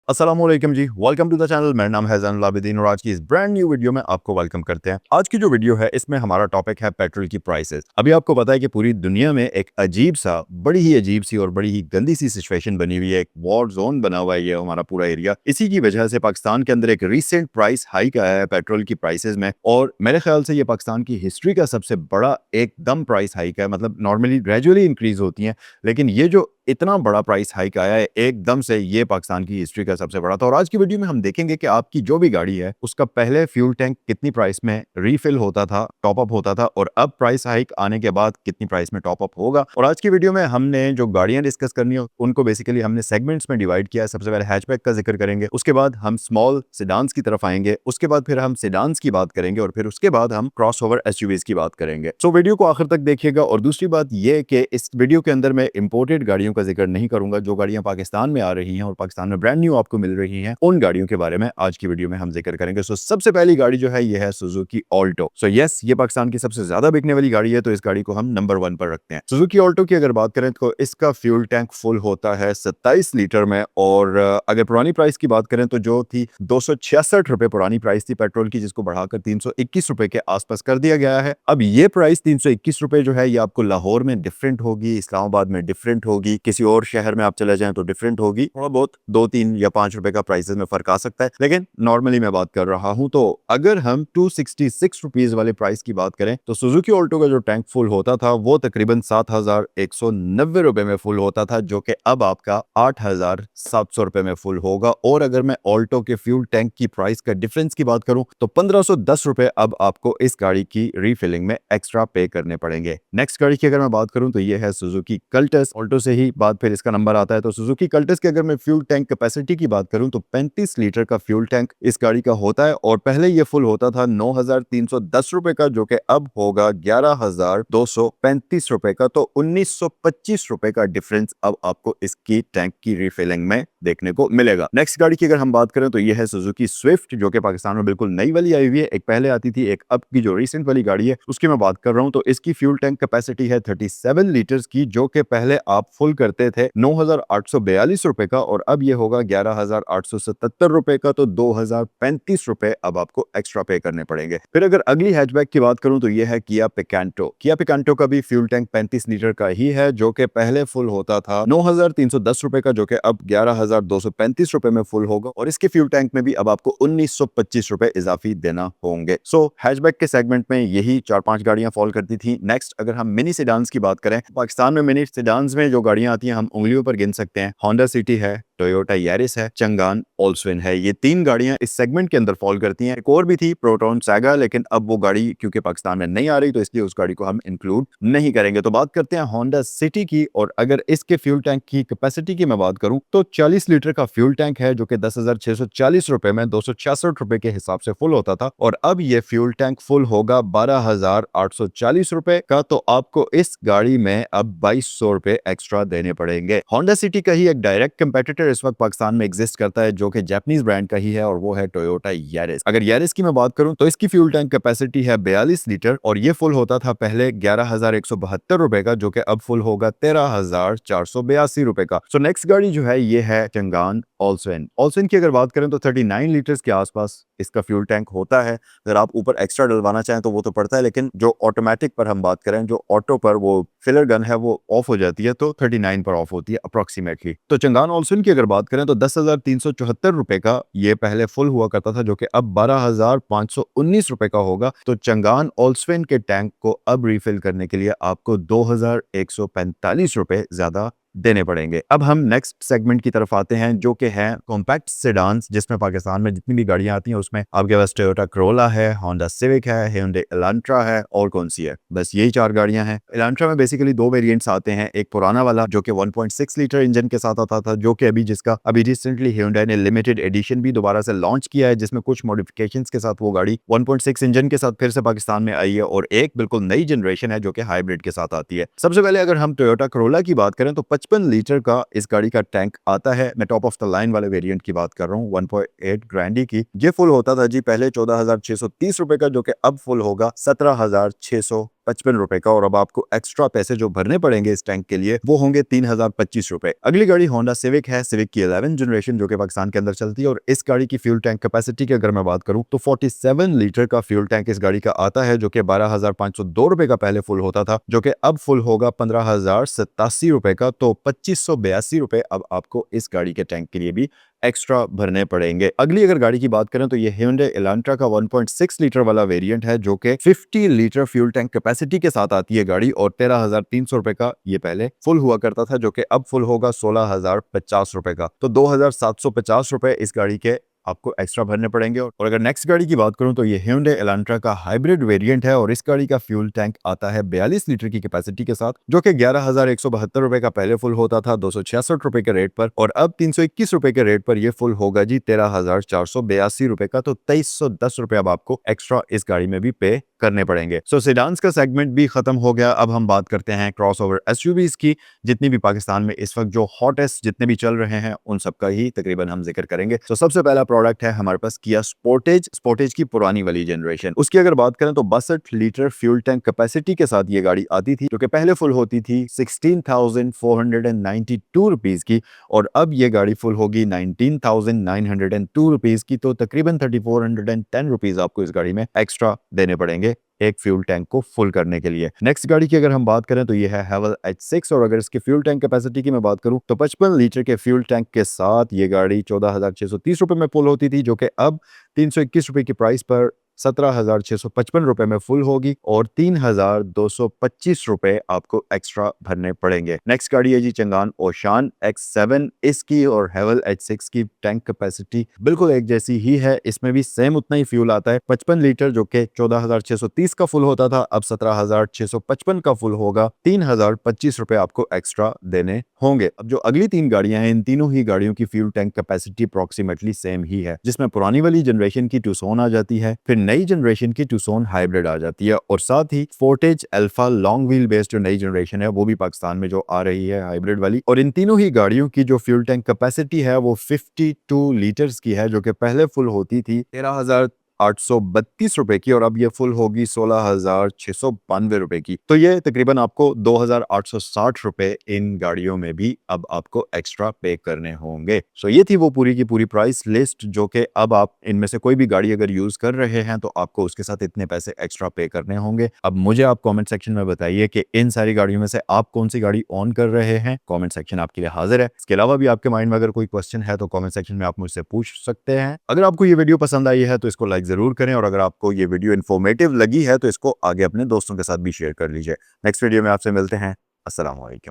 अस्सलामुअलैकुम जी, welcome to the channel. मेरा नाम है ज़ैनुल आबिदीन और आज की इस ब्रांड न्यू वीडियो में आपको वेलकम करते हैं। आज की जो वीडियो है इसमें हमारा टॉपिक है पेट्रोल की प्राइसेस। अभी आपको पता है कि पूरी दुनिया में एक बड़ी ही अजीब सी और बड़ी ही गंदी सी सिचुएशन बनी हुई है। एक वॉर जोन बना हुआ है ये हमारा पूरा एरिया। इसी की वजह से पाकिस्तान के अंदर एक रिसेंट प्राइस हाइक आया है पेट्रोल की प्राइसेस में, और मेरे ख्याल से ये पाकिस्तान की हिस्ट्री का सबसे बड़ा एकदम प्राइस हाइक है। मतलब नॉर्मली ग्रेजुअली इंक्रीज होती है, लेकिन ये जो इतना बड़ा प्राइस हाइक आया है एकदम से, ये पाकिस्तान की हिस्ट्री का सबसे बड़ा था। और आज की वीडियो में हम देखेंगे कि आपकी जो भी गाड़ी है उसका पहले फ्यूल टैंक कितनी प्राइस में रीफिल होता था, टॉप अप होता था, और अब प्राइस हाइक आने के बाद कितनी प्राइस में टॉप अप होगा। और आज की वीडियो में हमने जो गाड़ियां डिस्कस करनी है उनको बेसिकली हमने सेगमेंट्स में डिवाइड किया है। सबसे पहले हैचबैक का जिक्र करेंगे, उसके बाद हम स्मॉल सेडान्स की तरफ आएंगे, उसके बाद फिर हम सेडान्स की बात करेंगे, और फिर उसके बाद हम क्रॉसओवर एसयूवीज की बात करेंगे। सो वीडियो को आखिर तक देखिएगा। और दूसरी बात यह कि इस वीडियो के अंदर मैं इंपोर्टेड गाड़ियों का जिक्र नहीं करूंगा। जो गाड़ियां पाकिस्तान में आ रही हैं और पाकिस्तान में ब्रांड न्यू आपको मिल रही हैं, उन गाड़ियों के बारे में आज की वीडियो में हम जिक्र करेंगे। सो सबसे पहली गाड़ी जो है ये है सुजुकी ऑल्टो। सो यस, ये पाकिस्तान की सबसे ज्यादा बिकने वाली गाड़ी है, तो इस गाड़ी को हम नंबर 1 पर रखते हैं। सुजुकी ऑल्टो की अगर बात करें तो इसका फ्यूल टैंक फुल होता है 27 लीटर में। और अगर पुरानी प्राइस की बात करें तो जो थी 266 रुपए पुरानी प्राइस थी पेट्रोल की, जिसको बढ़ाकर 321 रुपए के आसपास कर दिया गया है। अब ये प्राइस 321 रुपए जो है ये आपको लाहौर में डिफरेंट होगी, इस्लामाबाद में डिफरेंट होगी, किसी और शहर में आप चले जाएं तो डिफरेंट होगी। थोड़ा बहुत 2, 3 या 5 रुपए का प्राइसेस में फर्क आ सकता है, लेकिन नॉर्मली मैं बात कर रहा हूं। तो अगर हम 266 रुपीज वाले प्राइस की बात करें तो सुजुकी ऑल्टो का जो टैंक फुल होता था वो तकरीबन 7,190 रुपए में फुल होता था, जो कि अब आपका 8,700 रुपए में फुल होगा। और अगर मैं ऑल्टो के फ्यूल टैंक की प्राइस का डिफरेंस की बात करूं तो 1,510 रुपए अब आपको इस गाड़ी की रीफिलिंग में एक्स्ट्रा पे करने पड़ेंगे। नेक्स्ट गाड़ी की अगर मैं बात करूं तो ये है सुजुकी कल्टस। ऑल्टो से ही बात फिर इसका नंबर आता है। तो सुजुकी कल्टस की अगर मैं फ्यूल टैंक कैपेसिटी की बात करूं तो 35 लीटर का फ्यूल टैंक इस गाड़ी का होता है, और पहले ये फुल होता था 9,310 रुपए का, जो कि अब होगा 11,235 रुपए का। तो 1,925 रुपए का डिफरेंस अब आपको इसकी टैंक की रिफिलिंग में देखने को मिलेगा। नेक्स्ट गाड़ी की अगर हम बात करें तो यह है सुजुकी स्विफ्ट, जो कि पाकिस्तान में बिल्कुल नई वाली आई हुई है। एक पहले आती थी, एक अब की जो रिसेंट वाली गाड़ी है उसकी मैं बात कर रहा हूं। तो इसकी फ्यूल टैंक कैपेसिटी है 37 लीटर्स की, जो कि पहले आप फुल करते थे 9,842 रुपए का, और अब ये होगा 11,877 रुपए का। तो 2,035 रुपए अब आपको एक्स्ट्रा पे करने पड़ेंगे। फिर अगर अगली हैचबैक की बात करूं तो यह है किया पिकांटो। किया पिकांटो का भी फ्यूल टैंक 35 लीटर का ही है, जो कि पहले फुल होता था 9,310 रुपए का, जो कि अब 11,235 रुपए में फुल होगा। और इसके फ्यूल टैंक में भी अब आपको 1,925 रुपए इजाफी देना होंगे। सो हैचबैक के सेगमेंट में यही 4-5 गाड़ियां फॉल करती थी। नेक्स्ट अगर हम मिनी सेडान्स की बात करें, पाकिस्तान में मिनी सेडान्स में जो गाड़ियां आती हैं हम उंगलियों पर गिन सकते हैं। होंडा सिटी है, टोयोटा यारिस है, चंगान ओल्सविन है। ये 3 गाड़ियां इस सेगमेंट के अंदर फॉल करती हैं। एक और भी थी प्रोटॉन सैगा, लेकिन अब वो गाड़ी क्योंकि पाकिस्तान में नहीं आ रही तो इसलिए उस गाड़ी को हम इंक्लूड नहीं करेंगे। तो बात करते हैं होंडा सिटी की, और अगर इसके फ्यूल टैंक की कैपेसिटी की मैं बात करूं तो 40 लीटर का फ्यूल टैंक है, जो कि 10,640 रुपए में 266 रुपए के हिसाब से फुल होता था, और अब ये फ्यूल टैंक फुल होगा 12,840 रुपए का। तो आपको इस गाड़ी में अब 2,200 रुपए एक्स्ट्रा देने पड़ेंगे। होंडा सिटी का ही एक डायरेक्ट कंपेटिटर इस वक्त पाकिस्तान में एग्जिस्ट करता है, जो कि जापानीज ब्रांड का ही है, और वो है टोयोटा यारिस। अगर यारिस की मैं बात करूं तो इसकी फ्यूल टैंक कैपेसिटी है 42 लीटर, और ये फुल होता था पहले 11,172 रुपए का, जो कि अब फुल होगा 13,482 रुपए का। सो नेक्स्ट गाड़ी जो है ये है चंगान ओल्सविन। ओल्सविन की अगर बात करें तो 39 लीटर्स के आसपास इसका फ्यूल टैंक होता है। अगर आप ऊपर एक्स्ट्रा डलवाना चाहें तो वो तो पड़ता है, लेकिन जो ऑटोमेटिक पर हम बात करें, जो ऑटो पर वो फिलर गन है वो ऑफ हो जाती है, तो 39 पर ऑफ होती है अप्रोक्सीमेटली। तो चंगान ओल्सविन की अगर बात करें तो 10,374 रुपए का ये पहले फुल हुआ करता था, जो कि अब 12,519 रुपए का होगा। तो चंगान ओल्सविन के टैंक को अब रिफिल करने के लिए आपको 2,145 रुपए ज्यादा देने पड़ेंगे। अब हम नेक्स्ट सेगमेंट की तरफ आते हैं, जो कि है कॉम्पैक्ट सेडान्स, जिसमें पाकिस्तान में जितनी भी गाड़ियां आती हैं उसमें आपके पास टोयोटा करोला है, होंडा सिविक है, hyundai एलांट्रा है, और कौन सी है, बस यही 4 गाड़ियां हैं। एलांट्रा में बेसिकली 2 वेरिएंट्स आते हैं। एक पुराना वाला जो कि 1.6 लीटर इंजन के साथ आता था, जो कि अभी रिसेंटली hyundai ने लिमिटेड एडिशन भी दोबारा से लॉन्च किया है, जिसमें कुछ मॉडिफिकेशंस के साथ वो गाड़ी 1.6 इंजन के साथ फिर से पाकिस्तान में आई है। और एक बिल्कुल नई जनरेशन है जो कि हाइब्रिड के साथ आती है। सबसे पहले अगर हम टोयोटा करोला की बात करें तो 55 लीटर का इस गाड़ी का टैंक आता है। मैं टॉप ऑफ द लाइन वाले वेरिएंट की बात कर रहा हूँ, 1.8 ग्रैंडी की। ये फुल होता था जी पहले 14,630 रुपए का, जो कि अब फुल होगा 17,600 ₹55 का, और अब आपको एक्स्ट्रा पैसे जो भरने पड़ेंगे इस टैंक के लिए वो होंगे ₹3025। अगली गाड़ी होंडा सिविक है, सिविक की 11 जनरेशन जो कि पाकिस्तान के अंदर चलती है, और इस गाड़ी की फ्यूल टैंक कैपेसिटी की अगर मैं बात करूं तो 47 लीटर का फ्यूल टैंक इस गाड़ी का आता है, जो कि ₹12,502 का पहले फुल होता था, जो कि अब फुल होगा ₹15,087 का। तो ₹2582 अब आपको इस गाड़ी के टैंक के लिए भी एक्स्ट्रा भरने पड़ेंगे। अगली अगर गाड़ी की बात करें तो ये Hyundai Elantra का 1.6 लीटर वाला वेरिएंट है, जो कि 50 लीटर फ्यूल टैंक कैपेसिटी के साथ आती है गाड़ी, और ₹13,300 का ये पहले फुल हुआ करता था, जो कि अब फुल होगा ₹16,050 का। तो ₹2,750 इस गाड़ी के आपको एक्स्ट्रा भरने पड़ेंगे। और अगर नेक्स्ट गाड़ी की बात करूं तो ये Hyundai Elantra का हाइब्रिड वेरिएंट है, और इस गाड़ी का फ्यूल टैंक आता है 42 लीटर की कैपेसिटी के साथ, जो कि ₹11,172 का पहले फुल होता था ₹266 के रेट पर, और अब ₹321 के रेट पर यह फुल होगा जी ₹13,482 का। तो ₹2310 अब आपको एक्स्ट्रा इस गाड़ी में भी पे करने पड़ेंगे। सो सेडान्स का सेगमेंट भी खत्म हो गया। अब हम बात करते हैं क्रॉसओवर एसयूवीज की। जितनी भी पाकिस्तान में इस वक्त जो हॉटेस्ट जितने भी चल रहे हैं उन सबका ही तकरीबन हम जिक्र करेंगे। तो सबसे पहला प्रोडक्ट है हमारे पास किया स्पोर्टेज की पुरानी वाली जनरेशन। उसकी अगर बात करें तो 62 लीटर फ्यूल टैंक कैपेसिटी के साथ ये गाड़ी आती थी, जो कि पहले फुल होती थी 16,492 रुपीज की, और अब ये गाड़ी फुल होगी 19,902 रुपीज की। तो तकरीबन 3,410 रुपीज आपको इस गाड़ी में एक्स्ट्रा देने पड़ेंगे एक फ्यूल टैंक को फुल करने के लिए। नेक्स्ट गाड़ी की अगर हम बात करें तो ये है Haval H6, और अगर इसके फ्यूल टैंक कैपेसिटी की मैं बात करूं तो 55 लीटर के फ्यूल टैंक के साथ ये गाड़ी 14,630 रुपए में फुल होती थी, जो कि अब 321 रुपए की प्राइस पर 17,655 रुपए में फुल होगी, और 3,225 रुपए आपको एक्स्ट्रा भरने पड़ेंगे। नेक्स्ट गाड़ी है जी चंगान ओशान X7। इसकी और Haval H6 की टैंक कैपेसिटी बिल्कुल एक जैसी ही है, इसमें भी सेम उतना ही फ्यूल आता है 55 लीटर, जो कि 14,630 का फुल होता था, अब 17,655 का फुल होगा। 3,025 रुपए आपको एक्स्ट्रा देने होंगे। अब जो अगली तीन गाड़ियां हैं, इन तीनों ही गाड़ियों की fuel tank capacity approximately same ही है, जिसमें पुरानी वाली जनरेशन की टूसोन आ जाती है, फिर नई जनरेशन की टूसोन हाइब्रिड आ जाती है, और साथ ही फोर्टेज अल्फा लॉन्ग व्हील बेस्ड जो नई जनरेशन है वो भी पाकिस्तान में जो आ रही है हाइब्रिड वाली। और इन तीनों ही गाड़ियों की जो फ्यूल टैंक कैपेसिटी है वो 52 लीटर्स की है, जो कि पहले फुल होती थी 13,832 रुपए की, और अब ये फुल होगी 16,692 रुपए की। तो ये तकरीबन आपको 2,860 रुपए इन गाड़ियों में भी अब आपको एक्स्ट्रा पे करने होंगे। सो ये थी वो पूरी की पूरी प्राइस लिस्ट, जो कि अब आप इनमें से कोई भी गाड़ी अगर यूज कर रहे हैं तो आपको उसके साथ इतने पैसे एक्स्ट्रा पे करने होंगे। अब मुझे आप कमेंट सेक्शन में बताइए कि इन सारी गाड़ियों में से आप कौन सी गाड़ी ऑन कर रहे हैं। कमेंट सेक्शन आपके लिए हाजिर है। इसके अलावा भी आपके माइंड में अगर कोई क्वेश्चन है तो कमेंट सेक्शन में आप मुझसे पूछ सकते हैं। अगर आपको ये वीडियो पसंद आई है तो इसको लाइक जरूर करें, और अगर आपको ये वीडियो इन्फॉर्मेटिव लगी है तो इसको आगे अपने दोस्तों के साथ भी शेयर कर लीजिए। नेक्स्ट वीडियो में आपसे मिलते हैं। अस्सलाम वालेकुम।